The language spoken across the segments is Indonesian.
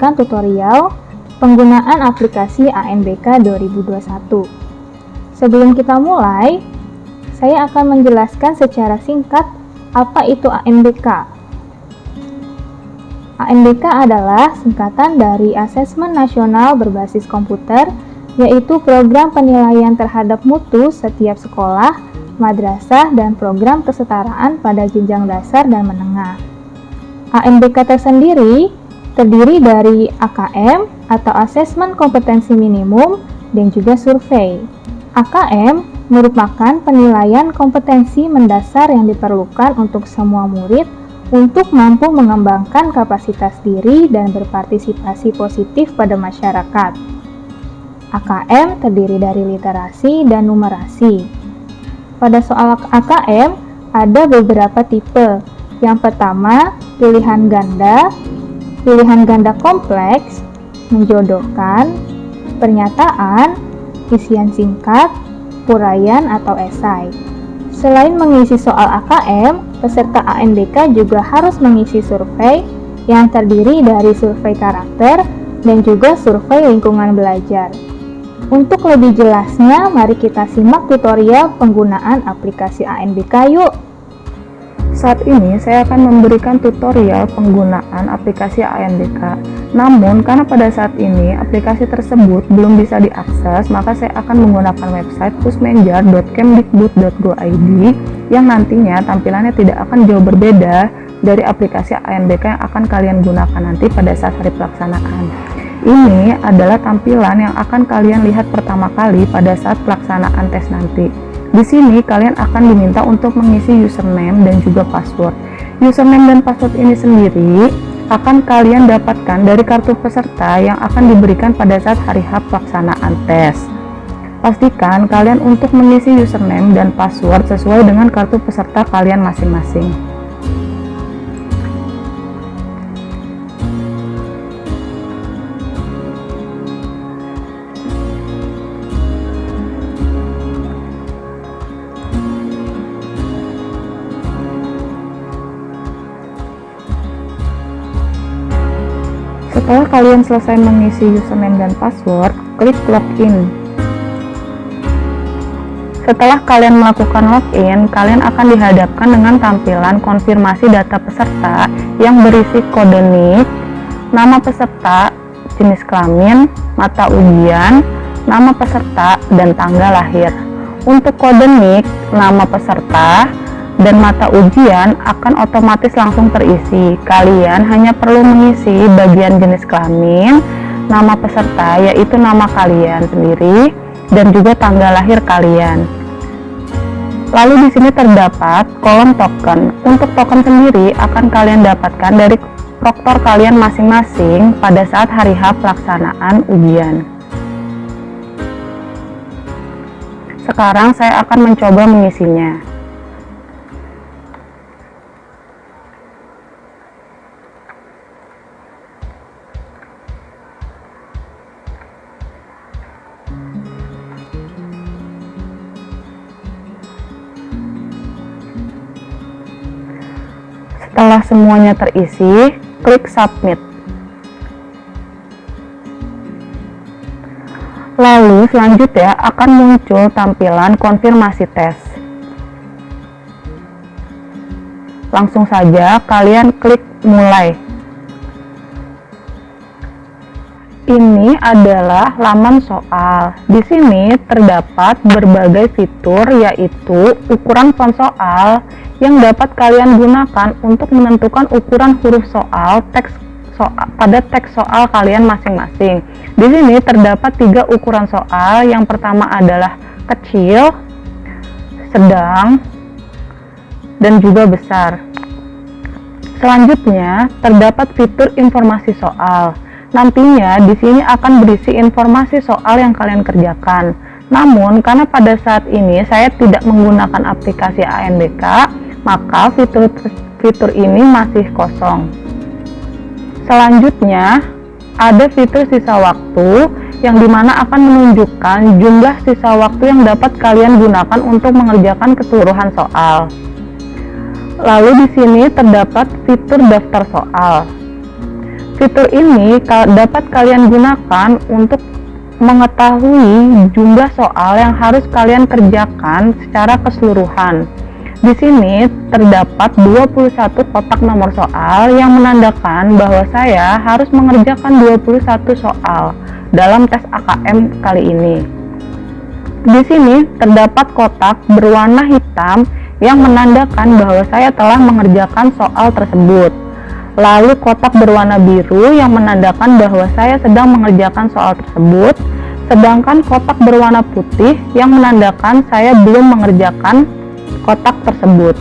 memberikan tutorial penggunaan aplikasi ANBK 2021. Sebelum kita mulai, saya akan menjelaskan secara singkat apa itu ANBK. ANBK adalah singkatan dari Asesmen Nasional Berbasis Komputer, yaitu program penilaian terhadap mutu setiap sekolah, madrasah, dan program kesetaraan pada jenjang dasar dan menengah. ANBK tersendiri terdiri dari AKM atau Asesmen Kompetensi Minimum dan juga survei. AKM merupakan penilaian kompetensi mendasar yang diperlukan untuk semua murid untuk mampu mengembangkan kapasitas diri dan berpartisipasi positif pada masyarakat. AKM terdiri dari literasi dan numerasi. Pada soal AKM, ada beberapa tipe. Yang pertama, pilihan ganda kompleks, menjodohkan, pernyataan, isian singkat, uraian atau esai. Selain mengisi soal AKM, peserta ANBK juga harus mengisi survei yang terdiri dari survei karakter dan juga survei lingkungan belajar. Untuk lebih jelasnya, mari kita simak tutorial penggunaan aplikasi ANBK yuk. Saat ini saya akan memberikan tutorial penggunaan aplikasi ANBK. Namun, karena pada saat ini aplikasi tersebut belum bisa diakses, maka saya akan menggunakan website pusmenjar.kemdikbud.go.id yang nantinya tampilannya tidak akan jauh berbeda dari aplikasi ANBK yang akan kalian gunakan nanti pada saat hari pelaksanaan. Ini adalah tampilan yang akan kalian lihat pertama kali pada saat pelaksanaan tes nanti. Di sini kalian akan diminta untuk mengisi username dan juga password. Username dan password ini sendiri akan kalian dapatkan dari kartu peserta yang akan diberikan pada saat hari H pelaksanaan tes. Pastikan kalian untuk mengisi username dan password sesuai dengan kartu peserta kalian masing-masing. Setelah kalian selesai mengisi username dan password, klik login. Setelah kalian melakukan login, kalian akan dihadapkan dengan tampilan konfirmasi data peserta yang berisi kode NIK, nama peserta, jenis kelamin, mata ujian, nama peserta, dan tanggal lahir. Untuk kode NIK, nama peserta, dan mata ujian akan otomatis langsung terisi. Kalian hanya perlu mengisi bagian jenis kelamin, nama peserta yaitu nama kalian sendiri, dan juga tanggal lahir kalian. Lalu di sini terdapat kolom token. Untuk token sendiri akan kalian dapatkan dari proktor kalian masing-masing pada saat hari H pelaksanaan ujian. Sekarang saya akan mencoba mengisinya. Setelah semuanya terisi, klik submit. Lalu selanjutnya akan muncul tampilan konfirmasi tes. Langsung saja kalian klik mulai. Ini adalah laman soal. Di sini terdapat berbagai fitur, yaitu ukuran font soal yang dapat kalian gunakan untuk menentukan ukuran huruf soal pada teks soal kalian masing-masing. Di sini terdapat 3 ukuran soal. Yang pertama adalah kecil, sedang, dan juga besar. Selanjutnya terdapat fitur informasi soal. Nantinya di sini akan berisi informasi soal yang kalian kerjakan. Namun karena pada saat ini saya tidak menggunakan aplikasi ANBK, maka fitur ini masih kosong. Selanjutnya ada fitur sisa waktu yang dimana akan menunjukkan jumlah sisa waktu yang dapat kalian gunakan untuk mengerjakan keseluruhan soal. Lalu di sini terdapat fitur daftar soal. Fitur ini dapat kalian gunakan untuk mengetahui jumlah soal yang harus kalian kerjakan secara keseluruhan. Di sini terdapat 21 kotak nomor soal yang menandakan bahwa saya harus mengerjakan 21 soal dalam tes AKM kali ini. Di sini terdapat kotak berwarna hitam yang menandakan bahwa saya telah mengerjakan soal tersebut. Lalu kotak berwarna biru yang menandakan bahwa saya sedang mengerjakan soal tersebut. Sedangkan kotak berwarna putih yang menandakan saya belum mengerjakan kotak tersebut.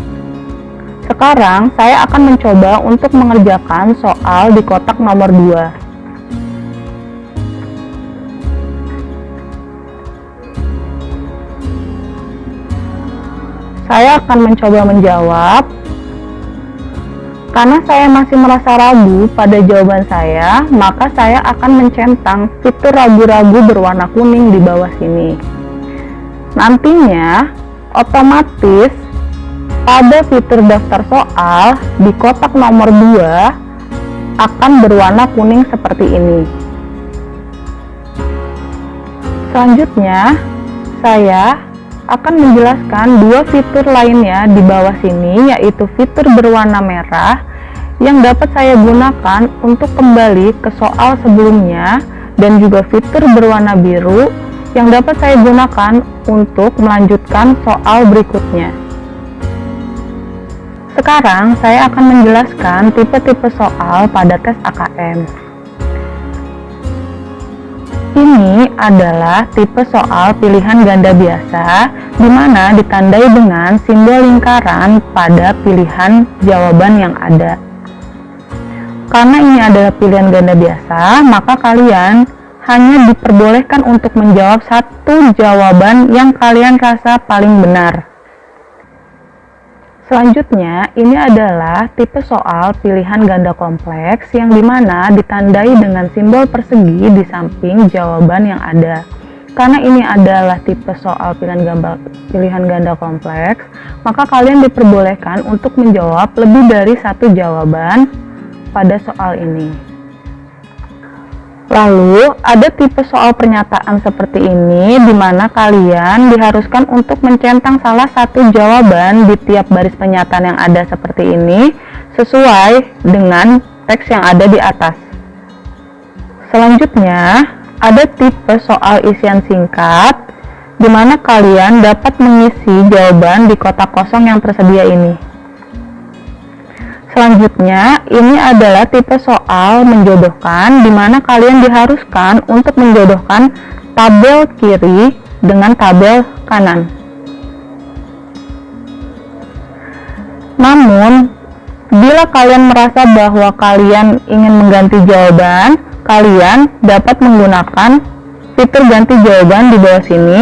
Sekarang saya akan mencoba untuk mengerjakan soal di kotak nomor 2. Saya akan mencoba menjawab. Karena saya masih merasa ragu pada jawaban saya, maka saya akan mencentang fitur ragu-ragu berwarna kuning di bawah sini. Nantinya, otomatis pada fitur daftar soal di kotak nomor 2 akan berwarna kuning seperti ini. Selanjutnya, saya akan menjelaskan dua fitur lainnya di bawah sini, yaitu fitur berwarna merah yang dapat saya gunakan untuk kembali ke soal sebelumnya, dan juga fitur berwarna biru yang dapat saya gunakan untuk melanjutkan soal berikutnya. Sekarang saya akan menjelaskan tipe-tipe soal pada tes AKM. Ini adalah tipe soal pilihan ganda biasa, di mana ditandai dengan simbol lingkaran pada pilihan jawaban yang ada. Karena ini adalah pilihan ganda biasa, maka kalian hanya diperbolehkan untuk menjawab satu jawaban yang kalian rasa paling benar. Selanjutnya, ini adalah tipe soal pilihan ganda kompleks yang dimana ditandai dengan simbol persegi di samping jawaban yang ada. Karena ini adalah tipe soal pilihan ganda kompleks, maka kalian diperbolehkan untuk menjawab lebih dari satu jawaban pada soal ini. Lalu, ada tipe soal pernyataan seperti ini, di mana kalian diharuskan untuk mencentang salah satu jawaban di tiap baris pernyataan yang ada seperti ini, sesuai dengan teks yang ada di atas. Selanjutnya, ada tipe soal isian singkat, di mana kalian dapat mengisi jawaban di kotak kosong yang tersedia ini. Selanjutnya, ini adalah tipe soal menjodohkan, di mana kalian diharuskan untuk menjodohkan tabel kiri dengan tabel kanan. Namun, bila kalian merasa bahwa kalian ingin mengganti jawaban, kalian dapat menggunakan fitur ganti jawaban di bawah sini,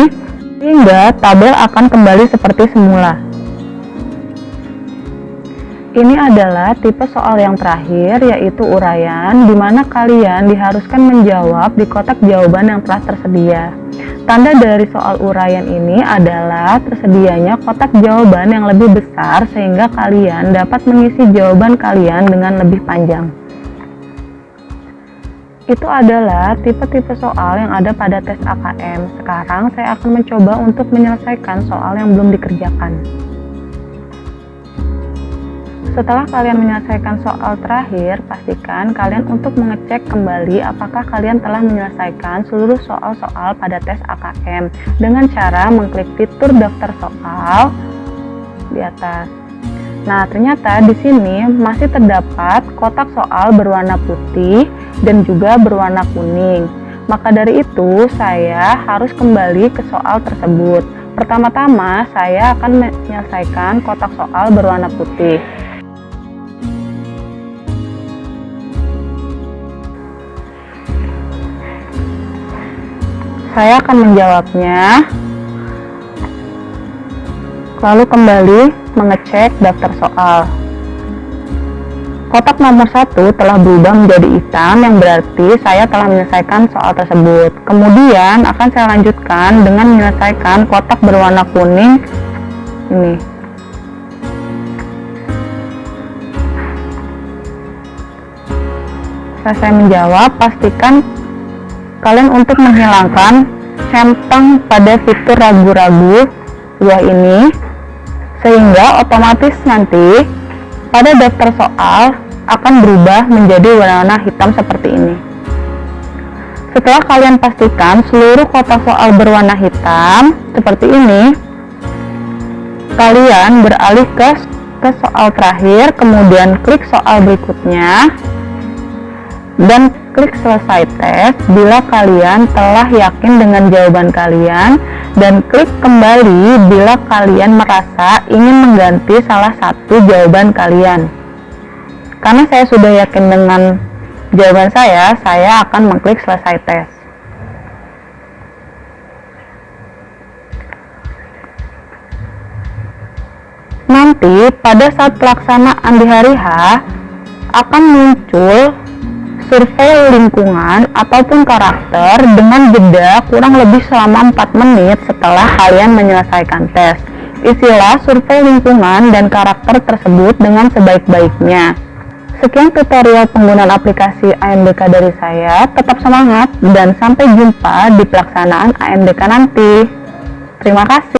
sehingga tabel akan kembali seperti semula. Ini adalah tipe soal yang terakhir, yaitu uraian, di mana kalian diharuskan menjawab di kotak jawaban yang telah tersedia. Tanda dari soal uraian ini adalah tersedianya kotak jawaban yang lebih besar, sehingga kalian dapat mengisi jawaban kalian dengan lebih panjang. Itu adalah tipe-tipe soal yang ada pada tes AKM. Sekarang saya akan mencoba untuk menyelesaikan soal yang belum dikerjakan. Setelah kalian menyelesaikan soal terakhir, pastikan kalian untuk mengecek kembali apakah kalian telah menyelesaikan seluruh soal-soal pada tes AKM dengan cara mengklik fitur daftar soal di atas. Nah, ternyata di sini masih terdapat kotak soal berwarna putih dan juga berwarna kuning. Maka dari itu, saya harus kembali ke soal tersebut. Pertama-tama, saya akan menyelesaikan kotak soal berwarna putih. Saya akan menjawabnya, lalu kembali mengecek daftar soal. Kotak nomor 1 telah berubah menjadi hitam, yang berarti saya telah menyelesaikan soal tersebut. Kemudian akan saya lanjutkan dengan menyelesaikan kotak berwarna kuning ini. Selesai menjawab, pastikan kalian untuk menghilangkan centang pada fitur ragu-ragu buah ini, sehingga otomatis nanti pada daftar soal akan berubah menjadi warna hitam seperti ini. Setelah kalian pastikan seluruh kotak soal berwarna hitam seperti ini, kalian beralih ke soal terakhir, kemudian klik soal berikutnya dan klik selesai tes bila kalian telah yakin dengan jawaban kalian, dan klik kembali bila kalian merasa ingin mengganti salah satu jawaban kalian. Karena saya sudah yakin dengan jawaban saya akan mengklik selesai tes. Nanti pada saat pelaksanaan di hari H akan muncul survei lingkungan ataupun karakter dengan jeda kurang lebih selama 4 menit setelah kalian menyelesaikan tes. Isilah survei lingkungan dan karakter tersebut dengan sebaik-baiknya. Sekian tutorial penggunaan aplikasi ANDK dari saya. Tetap semangat dan sampai jumpa di pelaksanaan ANDK nanti. Terima kasih.